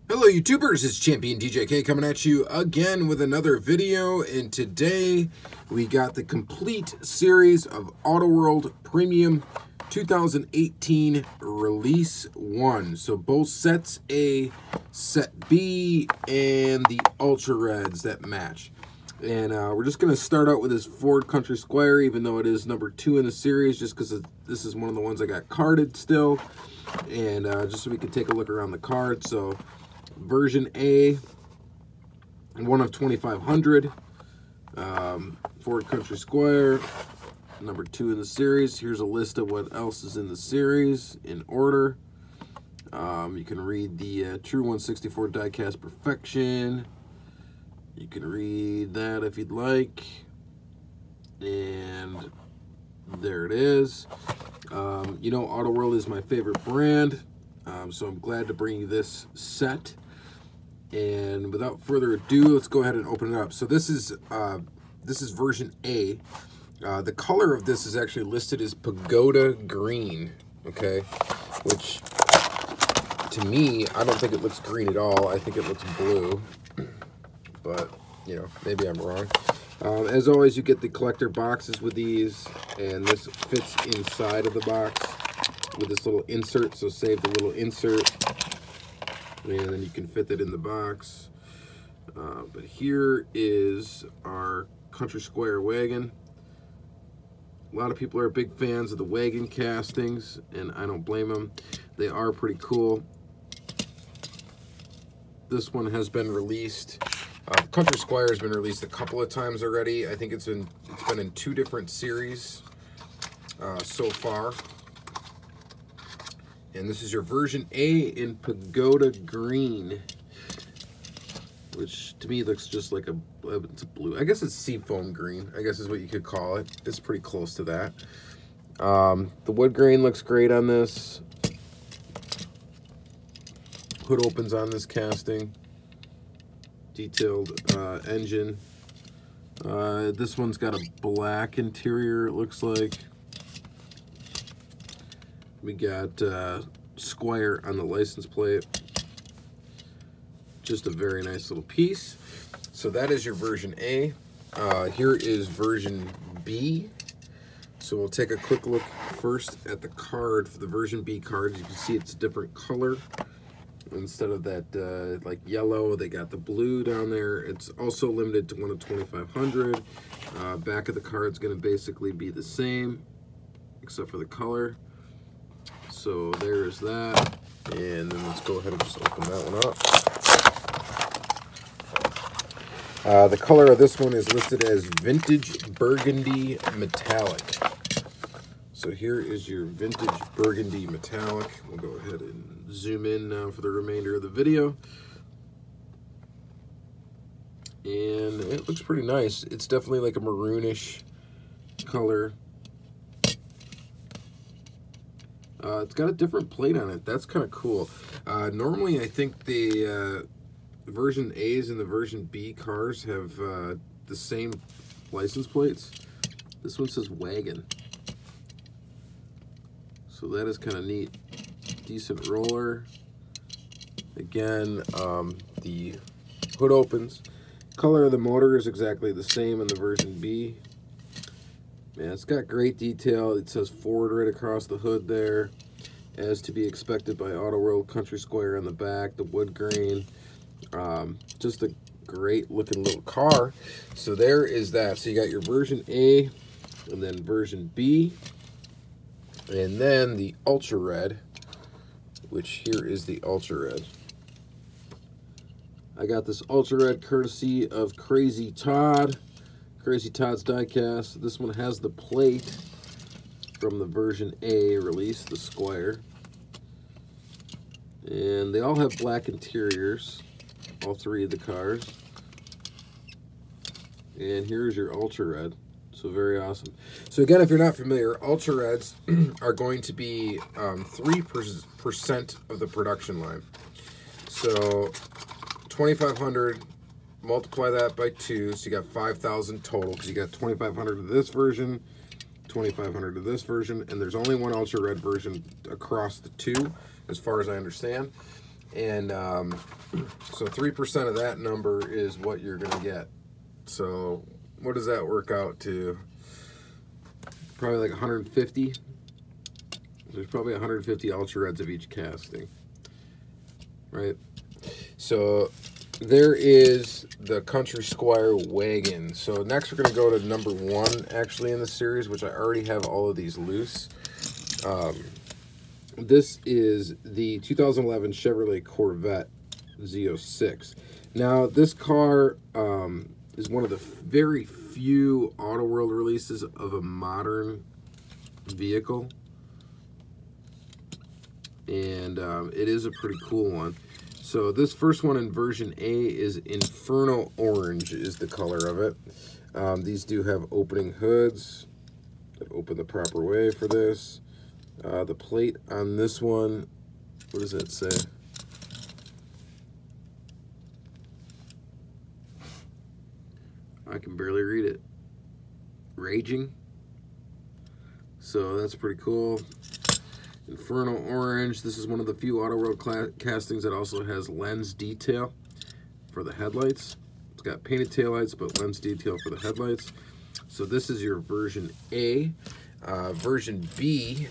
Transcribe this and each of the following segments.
Hello YouTubers, it's Championdjk coming at you again with another video, and today we got the complete series of Autoworld Premium 2018 Release 1. So both sets A, set B, and the Ultra Reds that match. And we're just going to start out with this Ford Country Squire, even though it is number 2 in the series, just because this is one of the ones I got carded still. And just so we can take a look around the card. So version A, 1 of 2,500, Ford Country Squire, number 2 in the series. Here's a list of what else is in the series in order. You can read the True 164 Diecast Perfection. You can read that if you'd like. And there it is. You know, Autoworld is my favorite brand, so I'm glad to bring you this set. And without further ado, let's go ahead and open it up. So this is version A. The color of this is actually listed as Pagoda Green, okay? Which, to me, I don't think it looks green at all. I think it looks blue, but, you know, maybe I'm wrong. As always, you get the collector boxes with these, and this fits inside of the box with this little insert, so save the little insert, and then you can fit that in the box. But here is our Country Squire wagon. A lot of people are big fans of the Wagon castings, and I don't blame them. They are pretty cool. This one has been released. Country Squire has been released a couple of times already. I think it's been in 2 different series so far. And this is your version A in Pagoda Green, which to me looks just like it's a blue. I guess it's seafoam green, I guess is what you could call it. It's pretty close to that. The wood grain looks great on this. Hood opens on this casting. Detailed engine. This one's got a black interior, it looks like. We got Squire on the license plate. Just a very nice little piece. So that is your version A. Here is version B. So we'll take a quick look first at the card for the version B card. As you can see, it's a different color. Instead of that like yellow, they got the blue down there. It's also limited to 1 of 2,500. Back of the card's going to basically be the same, except for the color. So there's that. And then let's go ahead and just open that one up. The color of this one is listed as Vintage Burgundy Metallic. So here is your Vintage Burgundy Metallic. We'll go ahead and zoom in now for the remainder of the video. And it looks pretty nice. It's definitely like a maroonish color. It's got a different plate on it. That's kind of cool. Normally, I think the version A's and the version B cars have the same license plates. This one says Wagon. So that is kind of neat. Decent roller. Again, the hood opens. Color of the motor is exactly the same in the version B. Man, it's got great detail. It says Ford right across the hood there, as to be expected by Autoworld. Country Squire on the back, the wood grain. Just a great looking little car. So there is that. So you got your version A, and then version B, and then the Ultra Red, which here is the Ultra Red. I got this Ultra Red courtesy of Crazy Todd. Crazy Todd's Diecast. This one has the plate from the version A release, the Squire. And they all have black interiors, all 3 of the cars. And here's your Ultra Red. So very awesome. So again, if you're not familiar, Ultra Reds are going to be 3% of the production line. So 2,500, multiply that by 2, so you got 5,000 total, because you got 2,500 of this version, 2,500 of this version, and there's only one Ultra Red version across the 2, as far as I understand. And so 3% of that number is what you're going to get. So what does that work out to? Probably like 150. There's probably 150 Ultra Reds of each casting, right? So there is the Country Squire Wagon. So next we're going to go to number 1 actually in the series, which I already have all of these loose. This is the 2011 Chevrolet Corvette Zo6. Now this car is one of the very few Auto World releases of a modern vehicle. And it is a pretty cool one. So this first one in version A is Infernal Orange is the color of it. These do have opening hoods that open the proper way for this. The plate on this one, what does it say? I can barely read it. Raging. So that's pretty cool. Infernal Orange. This is one of the few Auto World castings that also has lens detail for the headlights. It's got painted taillights, but lens detail for the headlights. So this is your version A. Version B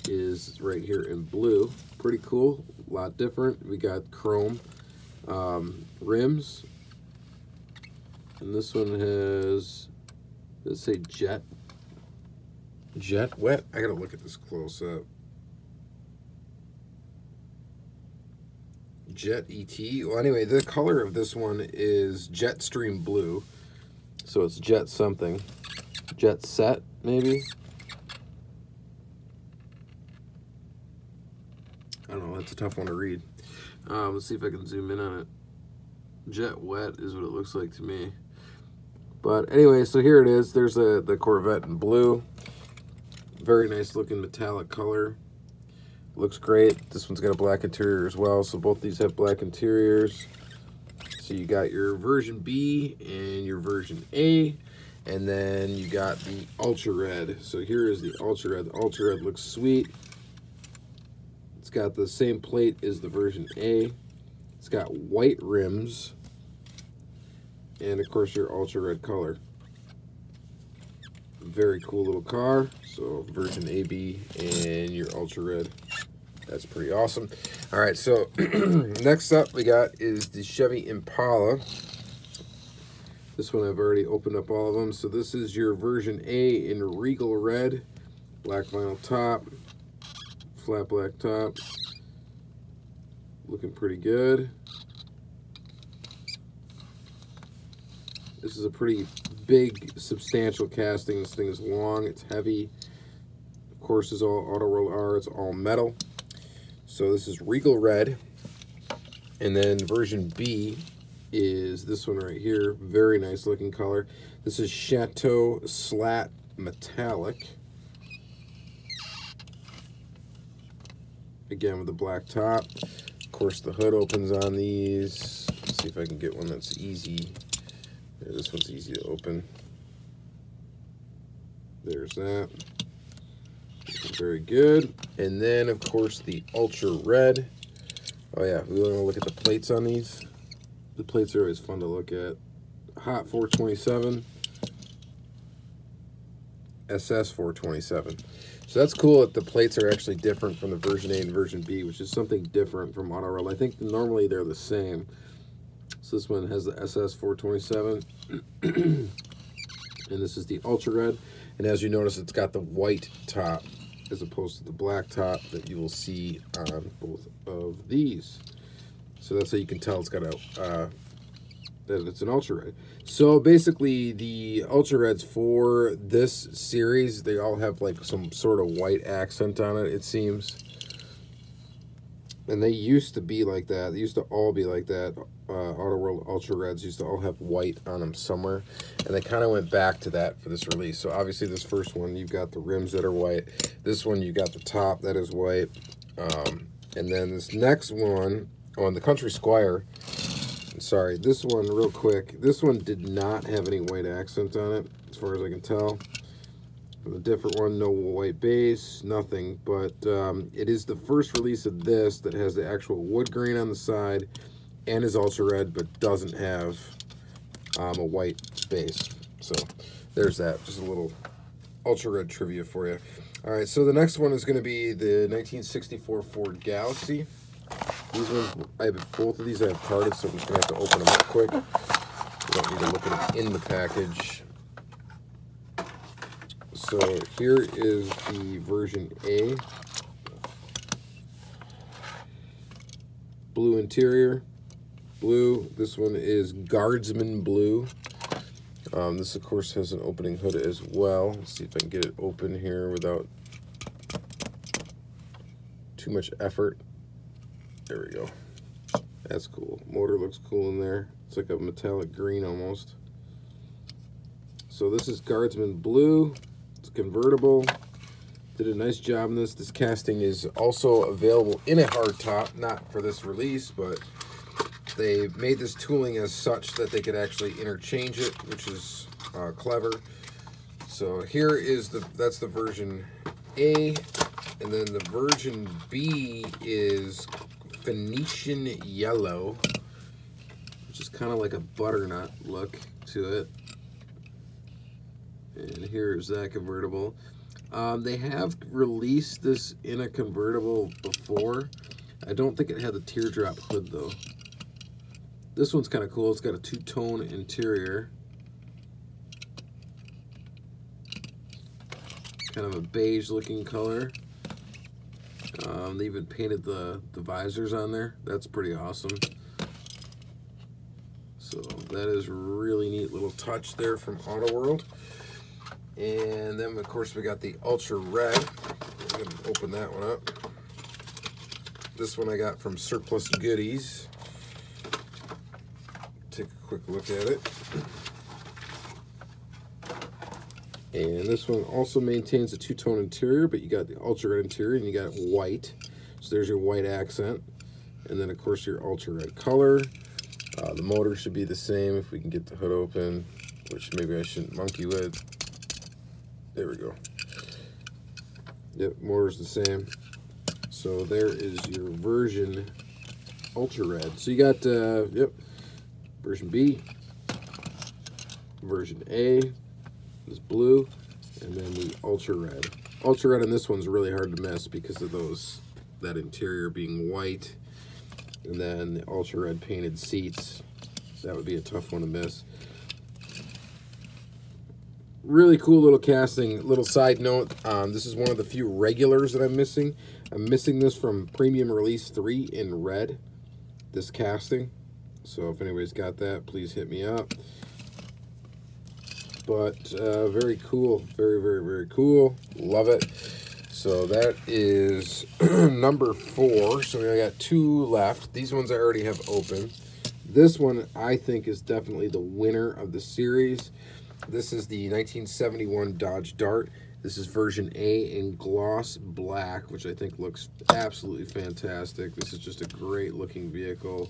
is right here in blue. Pretty cool. A lot different. We got chrome rims. And this one has, let's say jet wet. I gotta look at this close up. Jet ET. Well, anyway, the color of this one is jet stream blue. So it's jet something. Jet set, maybe. I don't know. That's a tough one to read. Let's see if I can zoom in on it. Jet wet is what it looks like to me. But anyway, so here it is. There's the Corvette in blue. Very nice looking metallic color. Looks great. This one's got a black interior as well. So both these have black interiors. So you got your version B and your version A. And then you got the Ultra Red. So here is the Ultra Red. The Ultra Red looks sweet. It's got the same plate as the version A. It's got white rims. And of course your Ultra Red color. Very cool little car. So version AB and your Ultra Red. That's pretty awesome. All right, so next up we got is the Chevy Impala. This one I've already opened up all of them. So this is your version A in Regal Red. Black vinyl top. Flat black top. Looking pretty good. This is a pretty big, substantial casting. This thing is long, it's heavy. Of course, as all Auto World are, it's all metal. So this is Regal Red. And then version B is this one right here. Very nice looking color. This is Chateau Slat Metallic. Again with the black top. Of course, the hood opens on these. Let's see if I can get one that's easy. This one's easy to open. There's that. Very good. And then, of course, the Ultra Red. Oh, yeah. We want to look at the plates on these. The plates are always fun to look at. Hot 427. SS 427. So that's cool that the plates are actually different from the version A and version B, which is something different from Auto World. I think normally they're the same. So this one has the SS 427. And this is the Ultra Red. And as you notice, it's got the white top as opposed to the black top that you will see on both of these. So that's how you can tell it's got a that it's an Ultra Red. So basically the Ultra Reds for this series, they all have like some sort of white accent on it, it seems. And they used to be like that. They used to all be like that. Auto World Ultra Reds used to all have white on them somewhere. And they kind of went back to that for this release. So obviously this first one, you've got the rims that are white. This one, you got the top that is white. And then this next one, on the Country Squire, sorry, this one real quick. This one did not have any white accent on it, as far as I can tell. A different one, no white base, nothing, but it is the first release of this that has the actual wood grain on the side and is ultra red, but doesn't have a white base. So there's that, just a little ultra red trivia for you. All right, so the next one is going to be the 1964 Ford Galaxie. These ones, I have both of these I have carded, so I'm just going to have to open them up quick. You don't need to look at them in the package. So here is the version A. Blue interior, blue. This one is Guardsman blue. This, of course, has an opening hood as well. Let's see if I can get it open here without too much effort. There we go. That's cool. Motor looks cool in there. It's like a metallic green almost. So this is Guardsman blue. It's convertible. Did a nice job in this. This casting is also available in a hardtop, not for this release, but they made this tooling as such that they could actually interchange it, which is clever. So here is that's the version A, and then the version B is Phoenician yellow, which is kind of like a butternut look to it. And here's that convertible. They have released this in a convertible before. I don't think it had the teardrop hood though. This one's kind of cool. It's got a two-tone interior. Kind of a beige looking color. They even painted the visors on there. That's pretty awesome. So that is a really neat little touch there from Auto World. And then, of course, we got the Ultra Red. I'm going to open that one up. This one I got from Surplus Goodies. Take a quick look at it. And this one also maintains a two-tone interior, but you got the Ultra Red interior and you got white. So there's your white accent. And then, of course, your Ultra Red color. The motor should be the same if we can get the hood open, which maybe I shouldn't monkey with. There we go. Yep, motor's the same. So there is your version Ultra Red. So you got, yep, version B, version A is blue, and then the Ultra Red. Ultra Red on this one's really hard to miss because of that interior being white, and then the Ultra Red painted seats. That would be a tough one to miss. Really cool little casting. Little side note, this is one of the few regulars that I'm missing. I'm missing this from Premium Release 3 in red, this casting. So if anybody's got that, please hit me up. But very cool. Very, very, very cool. Love it. So that is number 4. So we got 2 left. These ones I already have open. This one I think is definitely the winner of the series. This is the 1971 Dodge Dart. This is version A in gloss black, which I think looks absolutely fantastic. This is just a great looking vehicle.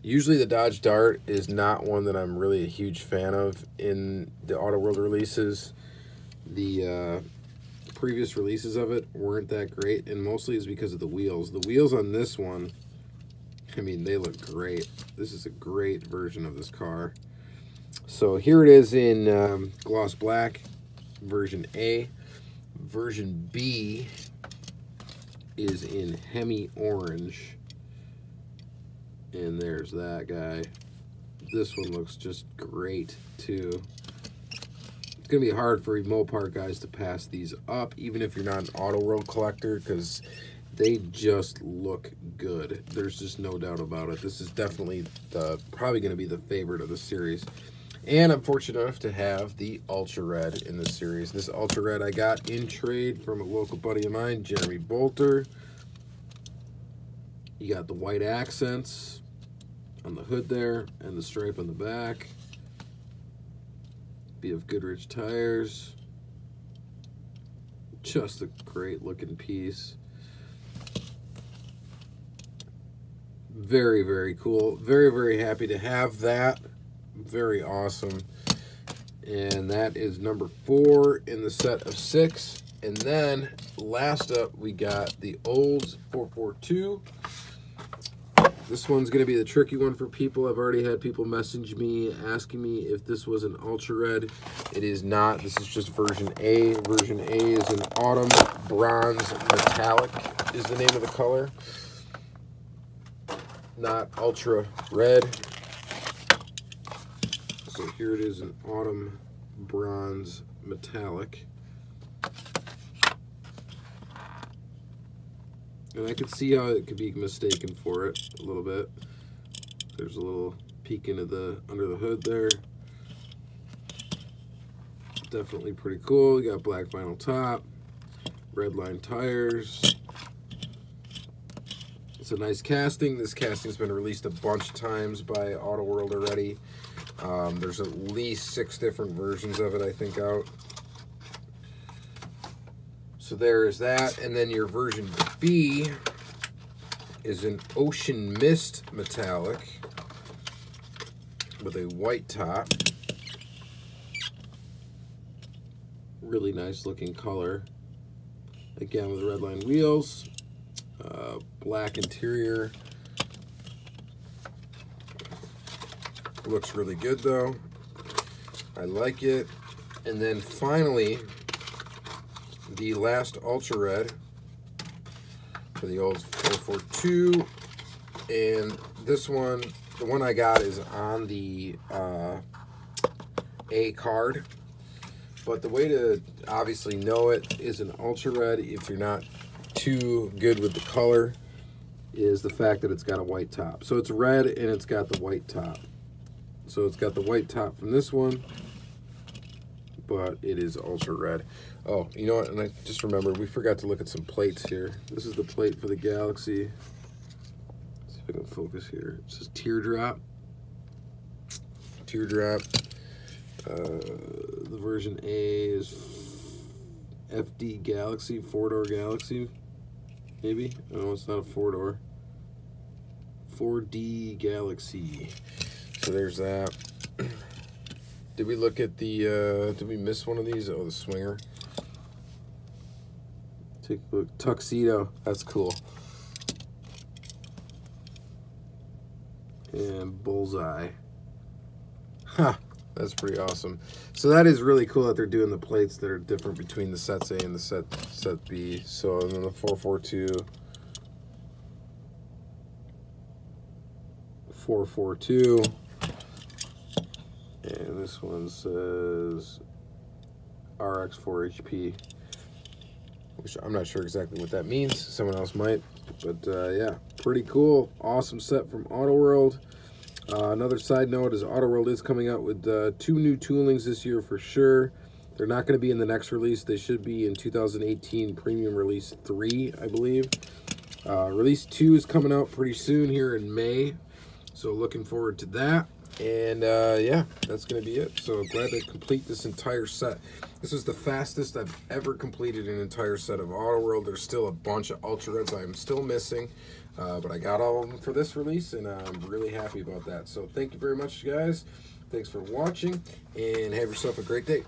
Usually the Dodge Dart is not one that I'm really a huge fan of in the Auto World releases. The previous releases of it weren't that great, and mostly is because of the wheels. The wheels on this one, I mean, they look great. This is a great version of this car. So here it is in gloss black, version A. Version B is in Hemi Orange. And there's that guy. This one looks just great, too. It's going to be hard for Mopar guys to pass these up, even if you're not an Auto World collector, because they just look good. There's just no doubt about it. This is definitely probably going to be the favorite of the series. And I'm fortunate enough to have the Ultra Red in this series. This Ultra Red I got in trade from a local buddy of mine, Jeremy Bolter. You got the white accents on the hood there and the stripe on the back. BF Goodrich tires. Just a great looking piece. Very, very cool. Very, very happy to have that. Very awesome. And that is number 4 in the set of 6. And then last up, we got the Olds 442. This one's going to be the tricky one for people. I've already had people message me asking me if this was an ultra red. It is not. This is just version A. Version A is an autumn bronze metallic is the name of the color. Not ultra red. So here it is, an autumn bronze metallic. And I could see how it could be mistaken for it a little bit. There's a little peek into the under the hood there. Definitely pretty cool. You got black vinyl top, red line tires. It's a nice casting. This casting's been released a bunch of times by Auto World already. There's at least 6 different versions of it, I think, out. So there is that, and then your version B is an Ocean Mist metallic with a white top. Really nice looking color. Again, with red line wheels, black interior. Looks really good though. I like it. And then finally, the last ultra red for the old 442, and this one, the one I got is on the A card, but the way to obviously know it is an ultra red, if you're not too good with the color, is the fact that it's got a white top. So it's red and it's got the white top. So it's got the white top from this one, but it is ultra red. Oh, you know what? And I just remembered, we forgot to look at some plates here. This is the plate for the Galaxie. Let's see if I can focus here. It says teardrop. Teardrop. The version A is FD Galaxie, 4-door Galaxie, maybe? Oh, it's not a 4-door. 4D Galaxie. So there's that. Did we look at the, did we miss one of these? Oh, the swinger. Take a look. Tuxedo. That's cool. And bullseye. Ha! That's pretty awesome. So that is really cool that they're doing the plates that are different between the sets A and the set B. So, and then the 442. 442. And this one says RX4HP, which I'm not sure exactly what that means. Someone else might. But yeah, pretty cool. Awesome set from Auto World. Another side note is Auto World is coming out with 2 new toolings this year for sure. They're not going to be in the next release. They should be in 2018 Premium Release 3, I believe. Release 2 is coming out pretty soon here in May. So looking forward to that. And yeah, that's going to be it. So glad to complete this entire set. This is the fastest I've ever completed an entire set of Auto World. There's still a bunch of Ultra Reds I'm still missing, but I got all of them for this release, and I'm really happy about that. So thank you very much, guys. Thanks for watching, and have yourself a great day.